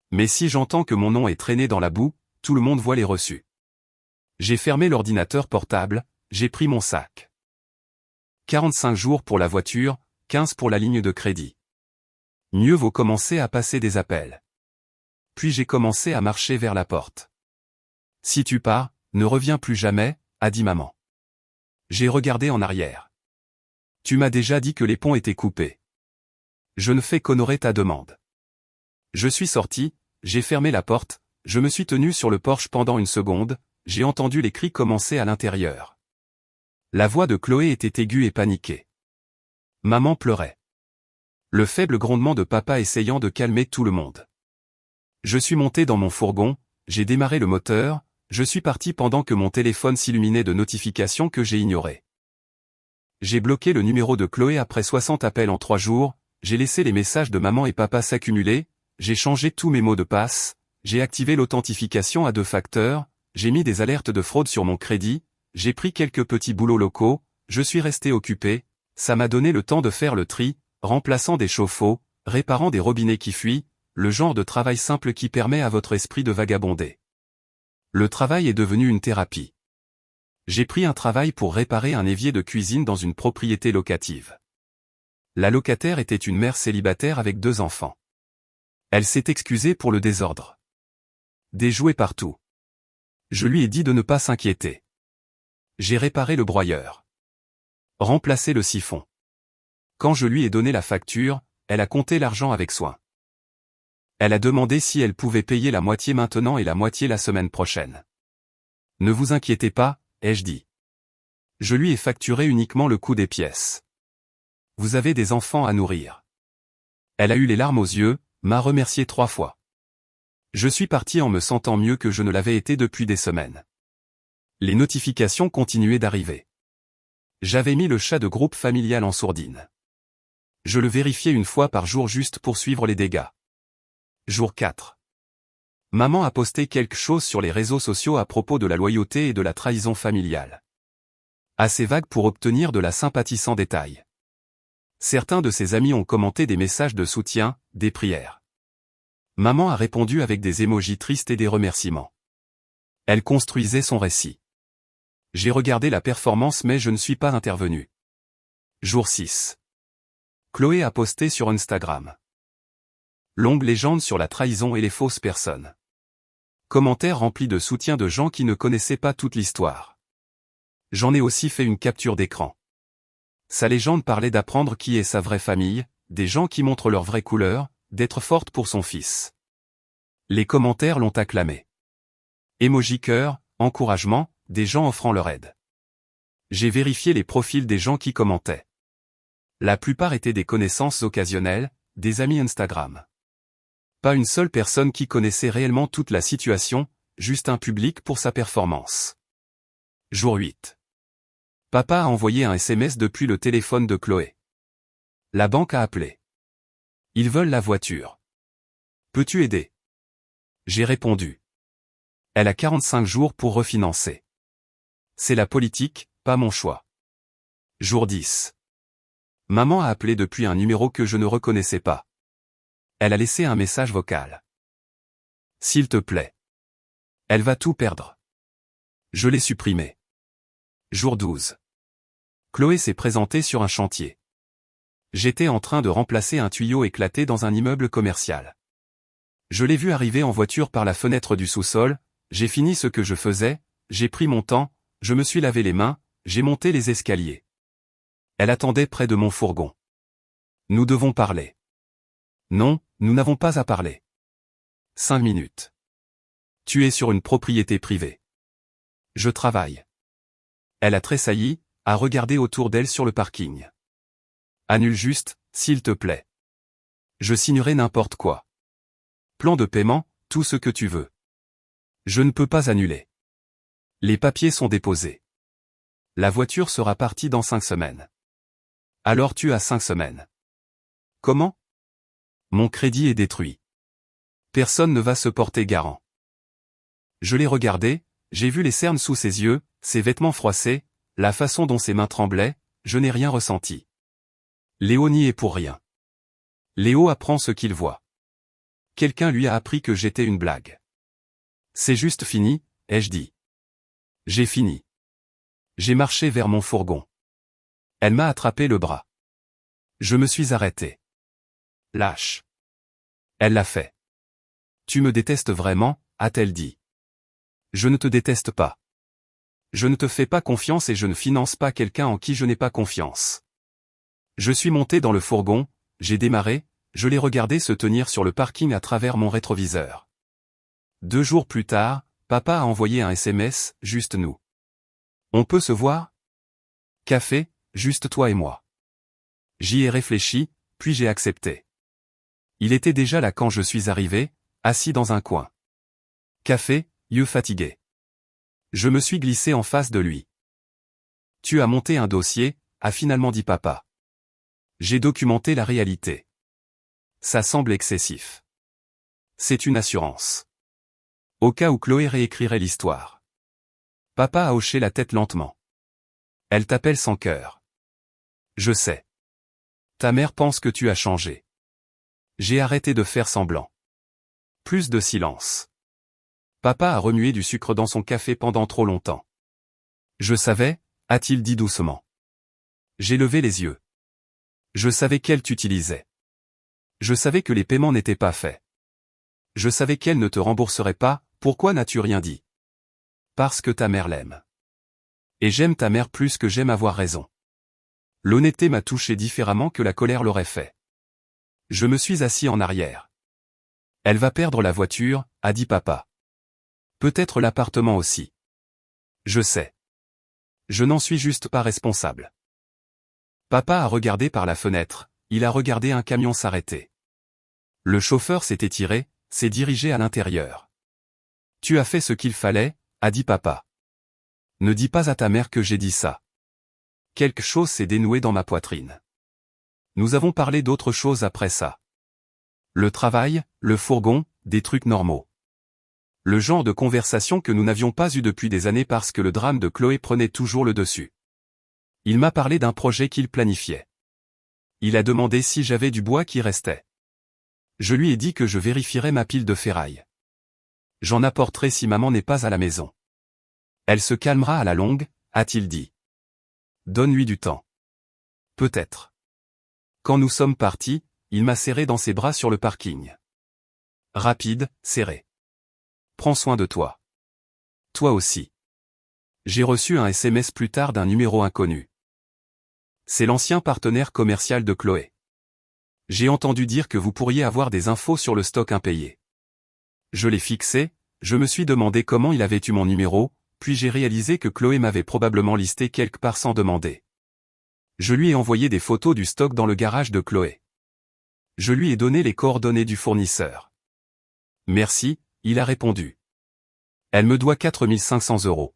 A: Mais si j'entends que mon nom est traîné dans la boue, tout le monde voit les reçus. J'ai fermé l'ordinateur portable, j'ai pris mon sac. 45 jours pour la voiture, 15 pour la ligne de crédit. Mieux vaut commencer à passer des appels. Puis j'ai commencé à marcher vers la porte. Si tu pars, ne reviens plus jamais, a dit maman. J'ai regardé en arrière. Tu m'as déjà dit que les ponts étaient coupés. Je ne fais qu'honorer ta demande. Je suis sorti, j'ai fermé la porte, je me suis tenu sur le porche pendant une seconde, j'ai entendu les cris commencer à l'intérieur. La voix de Chloé était aiguë et paniquée. Maman pleurait. Le faible grondement de papa essayant de calmer tout le monde. Je suis monté dans mon fourgon, j'ai démarré le moteur, je suis parti pendant que mon téléphone s'illuminait de notifications que j'ai ignorées. J'ai bloqué le numéro de Chloé après 60 appels en 3 jours, j'ai laissé les messages de maman et papa s'accumuler, j'ai changé tous mes mots de passe, j'ai activé l'authentification à 2 facteurs, j'ai mis des alertes de fraude sur mon crédit, j'ai pris quelques petits boulots locaux, je suis resté occupé, ça m'a donné le temps de faire le tri, remplaçant des chauffe-eau, réparant des robinets qui fuient, le genre de travail simple qui permet à votre esprit de vagabonder. Le travail est devenu une thérapie. J'ai pris un travail pour réparer un évier de cuisine dans une propriété locative. La locataire était une mère célibataire avec 2 enfants. Elle s'est excusée pour le désordre. Des jouets partout. Je lui ai dit de ne pas s'inquiéter. J'ai réparé le broyeur. Remplacé le siphon. Quand je lui ai donné la facture, elle a compté l'argent avec soin. Elle a demandé si elle pouvait payer la moitié maintenant et la moitié la semaine prochaine. Ne vous inquiétez pas, ai-je dit. Je lui ai facturé uniquement le coût des pièces. Vous avez des enfants à nourrir. Elle a eu les larmes aux yeux, m'a remercié 3 fois. Je suis parti en me sentant mieux que je ne l'avais été depuis des semaines. Les notifications continuaient d'arriver. J'avais mis le chat de groupe familial en sourdine. Je le vérifiais une fois par jour juste pour suivre les dégâts. Jour 4. Maman a posté quelque chose sur les réseaux sociaux à propos de la loyauté et de la trahison familiale. Assez vague pour obtenir de la sympathie sans détail. Certains de ses amis ont commenté des messages de soutien, des prières. Maman a répondu avec des émojis tristes et des remerciements. Elle construisait son récit. J'ai regardé la performance mais je ne suis pas intervenu. Jour 6. Chloé a posté sur Instagram. Longue légende sur la trahison et les fausses personnes. Commentaires remplis de soutien de gens qui ne connaissaient pas toute l'histoire. J'en ai aussi fait une capture d'écran. Sa légende parlait d'apprendre qui est sa vraie famille, des gens qui montrent leur vraie couleur, d'être forte pour son fils. Les commentaires l'ont acclamé. Emoji cœur, encouragement, des gens offrant leur aide. J'ai vérifié les profils des gens qui commentaient. La plupart étaient des connaissances occasionnelles, des amis Instagram. Pas une seule personne qui connaissait réellement toute la situation, juste un public pour sa performance. Jour 8. Papa a envoyé un SMS depuis le téléphone de Chloé. La banque a appelé. Ils veulent la voiture. Peux-tu aider? J'ai répondu. Elle a 45 jours pour refinancer. C'est la politique, pas mon choix. Jour 10. Maman a appelé depuis un numéro que je ne reconnaissais pas. Elle a laissé un message vocal. S'il te plaît. Elle va tout perdre. Je l'ai supprimé. Jour 12. Chloé s'est présentée sur un chantier. J'étais en train de remplacer un tuyau éclaté dans un immeuble commercial. Je l'ai vue arriver en voiture par la fenêtre du sous-sol, j'ai fini ce que je faisais, j'ai pris mon temps, je me suis lavé les mains, j'ai monté les escaliers. Elle attendait près de mon fourgon. Nous devons parler. Non, nous n'avons pas à parler. 5 minutes. Tu es sur une propriété privée. Je travaille. Elle a tressailli, a regardé autour d'elle sur le parking. Annule juste, s'il te plaît. Je signerai n'importe quoi. Plan de paiement, tout ce que tu veux. Je ne peux pas annuler. Les papiers sont déposés. La voiture sera partie dans 5 semaines. Alors tu as 5 semaines. Comment? Mon crédit est détruit. Personne ne va se porter garant. Je l'ai regardé, j'ai vu les cernes sous ses yeux, ses vêtements froissés, la façon dont ses mains tremblaient, je n'ai rien ressenti. Léo n'y est pour rien. Léo apprend ce qu'il voit. Quelqu'un lui a appris que j'étais une blague. C'est juste fini, ai-je dit. J'ai fini. J'ai marché vers mon fourgon. Elle m'a attrapé le bras. Je me suis arrêté. Lâche. Elle l'a fait. Tu me détestes vraiment, a-t-elle dit. Je ne te déteste pas. Je ne te fais pas confiance et je ne finance pas quelqu'un en qui je n'ai pas confiance. Je suis monté dans le fourgon, j'ai démarré, je l'ai regardé se tenir sur le parking à travers mon rétroviseur. 2 jours plus tard, papa a envoyé un SMS, juste nous. On peut se voir? Café, juste toi et moi. J'y ai réfléchi, puis j'ai accepté. Il était déjà là quand je suis arrivé, assis dans un coin. Café, yeux fatigués. Je me suis glissé en face de lui. Tu as monté un dossier, a finalement dit papa. J'ai documenté la réalité. Ça semble excessif. C'est une assurance. Au cas où Chloé réécrirait l'histoire. Papa a hoché la tête lentement. Elle t'appelle sans cœur. Je sais. Ta mère pense que tu as changé. J'ai arrêté de faire semblant. Plus de silence. Papa a remué du sucre dans son café pendant trop longtemps. Je savais, a-t-il dit doucement. J'ai levé les yeux. Je savais qu'elle t'utilisait. Je savais que les paiements n'étaient pas faits. Je savais qu'elle ne te rembourserait pas, pourquoi n'as-tu rien dit? Parce que ta mère l'aime. Et j'aime ta mère plus que j'aime avoir raison. L'honnêteté m'a touché différemment que la colère l'aurait fait. Je me suis assis en arrière. Elle va perdre la voiture, a dit papa. Peut-être l'appartement aussi. Je sais. Je n'en suis juste pas responsable. Papa a regardé par la fenêtre, il a regardé un camion s'arrêter. Le chauffeur s'est étiré, s'est dirigé à l'intérieur. Tu as fait ce qu'il fallait, a dit papa. Ne dis pas à ta mère que j'ai dit ça. Quelque chose s'est dénoué dans ma poitrine. Nous avons parlé d'autre chose après ça. Le travail, le fourgon, des trucs normaux. Le genre de conversation que nous n'avions pas eu depuis des années parce que le drame de Chloé prenait toujours le dessus. Il m'a parlé d'un projet qu'il planifiait. Il a demandé si j'avais du bois qui restait. Je lui ai dit que je vérifierais ma pile de ferraille. J'en apporterai si maman n'est pas à la maison. Elle se calmera à la longue, a-t-il dit. Donne-lui du temps. Peut-être. Quand nous sommes partis, il m'a serré dans ses bras sur le parking. Rapide, serré. Prends soin de toi. Toi aussi. J'ai reçu un SMS plus tard d'un numéro inconnu. C'est l'ancien partenaire commercial de Chloé. J'ai entendu dire que vous pourriez avoir des infos sur le stock impayé. Je l'ai fixé, je me suis demandé comment il avait eu mon numéro, puis j'ai réalisé que Chloé m'avait probablement listé quelque part sans demander. Je lui ai envoyé des photos du stock dans le garage de Chloé. Je lui ai donné les coordonnées du fournisseur. Merci, il a répondu. Elle me doit 4 500 €.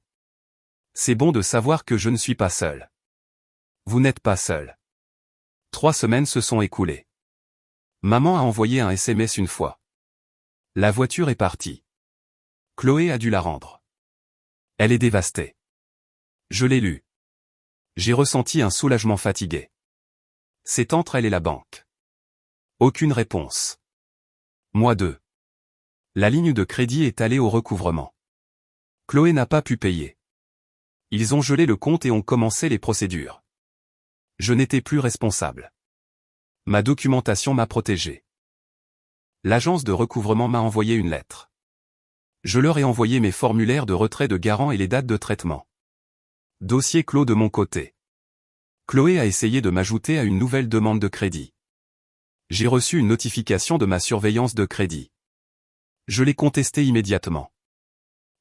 A: C'est bon de savoir que je ne suis pas seul. Vous n'êtes pas seul. 3 semaines se sont écoulées. Maman a envoyé un SMS une fois. La voiture est partie. Chloé a dû la rendre. Elle est dévastée. Je l'ai lu. J'ai ressenti un soulagement fatigué. C'est entre elle et la banque. Aucune réponse. Moi 2. La ligne de crédit est allée au recouvrement. Chloé n'a pas pu payer. Ils ont gelé le compte et ont commencé les procédures. Je n'étais plus responsable. Ma documentation m'a protégé. L'agence de recouvrement m'a envoyé une lettre. Je leur ai envoyé mes formulaires de retrait de garant et les dates de traitement. Dossier clos de mon côté. Chloé a essayé de m'ajouter à une nouvelle demande de crédit. J'ai reçu une notification de ma surveillance de crédit. Je l'ai contestée immédiatement.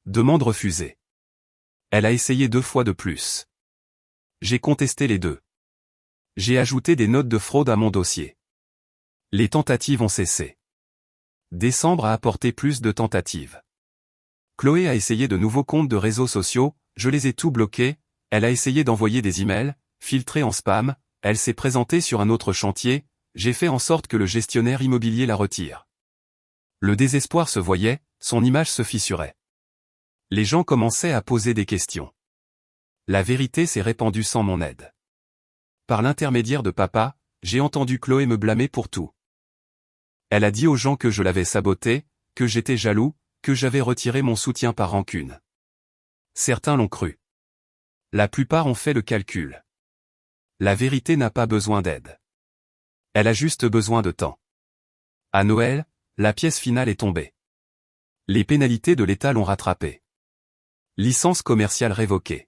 A: Demande refusée. Elle a essayé 2 fois de plus. J'ai contesté les 2. J'ai ajouté des notes de fraude à mon dossier. Les tentatives ont cessé. Décembre a apporté plus de tentatives. Chloé a essayé de nouveaux comptes de réseaux sociaux, je les ai tous bloqués, elle a essayé d'envoyer des emails, filtrés en spam, elle s'est présentée sur un autre chantier, j'ai fait en sorte que le gestionnaire immobilier la retire. Le désespoir se voyait, son image se fissurait. Les gens commençaient à poser des questions. La vérité s'est répandue sans mon aide. Par l'intermédiaire de papa, j'ai entendu Chloé me blâmer pour tout. Elle a dit aux gens que je l'avais saboté, que j'étais jaloux, que j'avais retiré mon soutien par rancune. Certains l'ont cru. La plupart ont fait le calcul. La vérité n'a pas besoin d'aide. Elle a juste besoin de temps. À Noël, la pièce finale est tombée. Les pénalités de l'État l'ont rattrapée. Licence commerciale révoquée.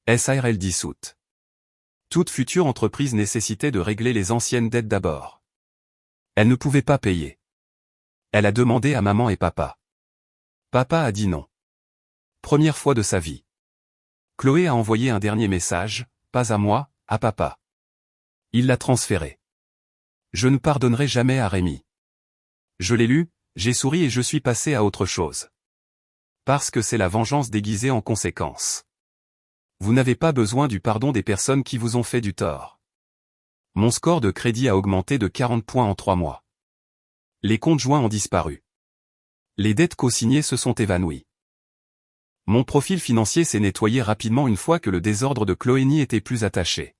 A: SARL dissoute. Toute future entreprise nécessitait de régler les anciennes dettes d'abord. Elle ne pouvait pas payer. Elle a demandé à maman et papa. Papa a dit non. Première fois de sa vie. Chloé a envoyé un dernier message, pas à moi, à papa. Il l'a transféré. Je ne pardonnerai jamais à Rémi. Je l'ai lu, j'ai souri et je suis passé à autre chose. Parce que c'est la vengeance déguisée en conséquence. Vous n'avez pas besoin du pardon des personnes qui vous ont fait du tort. Mon score de crédit a augmenté de 40 points en 3 mois. Les comptes joints ont disparu. Les dettes co-signées se sont évanouies. Mon profil financier s'est nettoyé rapidement une fois que le désordre de Chloé n'y était plus attaché.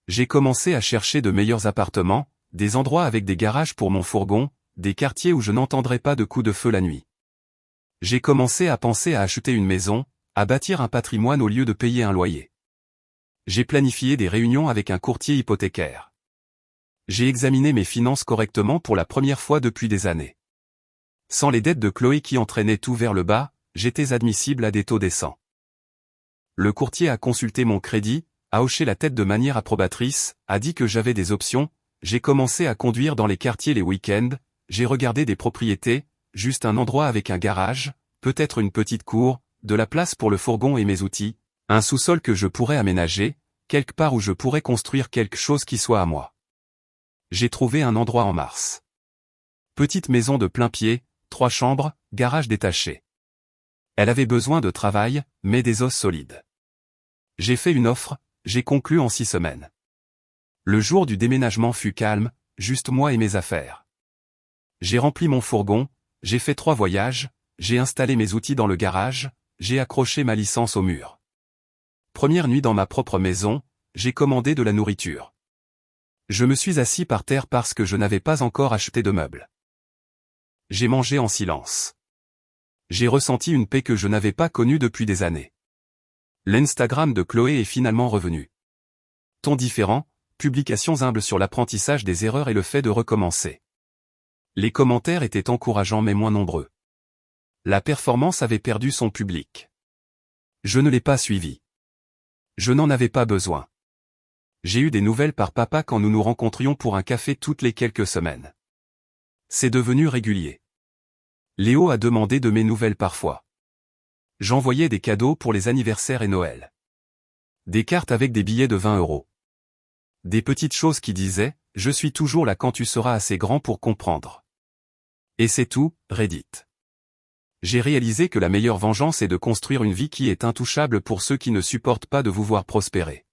A: J'ai commencé à chercher de meilleurs appartements, des endroits avec des garages pour mon fourgon, des quartiers où je n'entendrais pas de coups de feu la nuit. J'ai commencé à penser à acheter une maison, à bâtir un patrimoine au lieu de payer un loyer. J'ai planifié des réunions avec un courtier hypothécaire. J'ai examiné mes finances correctement pour la première fois depuis des années. Sans les dettes de Chloé qui entraînaient tout vers le bas, j'étais admissible à des taux décents. Le courtier a consulté mon crédit, a hoché la tête de manière approbatrice, a dit que j'avais des options, j'ai commencé à conduire dans les quartiers les week-ends, j'ai regardé des propriétés, juste un endroit avec un garage, peut-être une petite cour, de la place pour le fourgon et mes outils, un sous-sol que je pourrais aménager, quelque part où je pourrais construire quelque chose qui soit à moi. J'ai trouvé un endroit en mars. Petite maison de plein pied, 3 chambres, garage détaché. Elle avait besoin de travail, mais des os solides. J'ai fait une offre, j'ai conclu en 6 semaines. Le jour du déménagement fut calme, juste moi et mes affaires. J'ai rempli mon fourgon, j'ai fait 3 voyages, j'ai installé mes outils dans le garage, j'ai accroché ma licence au mur. Première nuit dans ma propre maison, j'ai commandé de la nourriture. Je me suis assis par terre parce que je n'avais pas encore acheté de meubles. J'ai mangé en silence. J'ai ressenti une paix que je n'avais pas connue depuis des années. L'Instagram de Chloé est finalement revenu. Ton différent, publications humbles sur l'apprentissage des erreurs et le fait de recommencer. Les commentaires étaient encourageants mais moins nombreux. La performance avait perdu son public. Je ne l'ai pas suivi. Je n'en avais pas besoin. J'ai eu des nouvelles par papa quand nous nous rencontrions pour un café toutes les quelques semaines. C'est devenu régulier. Léo a demandé de mes nouvelles parfois. J'envoyais des cadeaux pour les anniversaires et Noël. Des cartes avec des billets de 20 €. Des petites choses qui disaient « Je suis toujours là quand tu seras assez grand pour comprendre ». Et c'est tout, Reddit. J'ai réalisé que la meilleure vengeance est de construire une vie qui est intouchable pour ceux qui ne supportent pas de vous voir prospérer.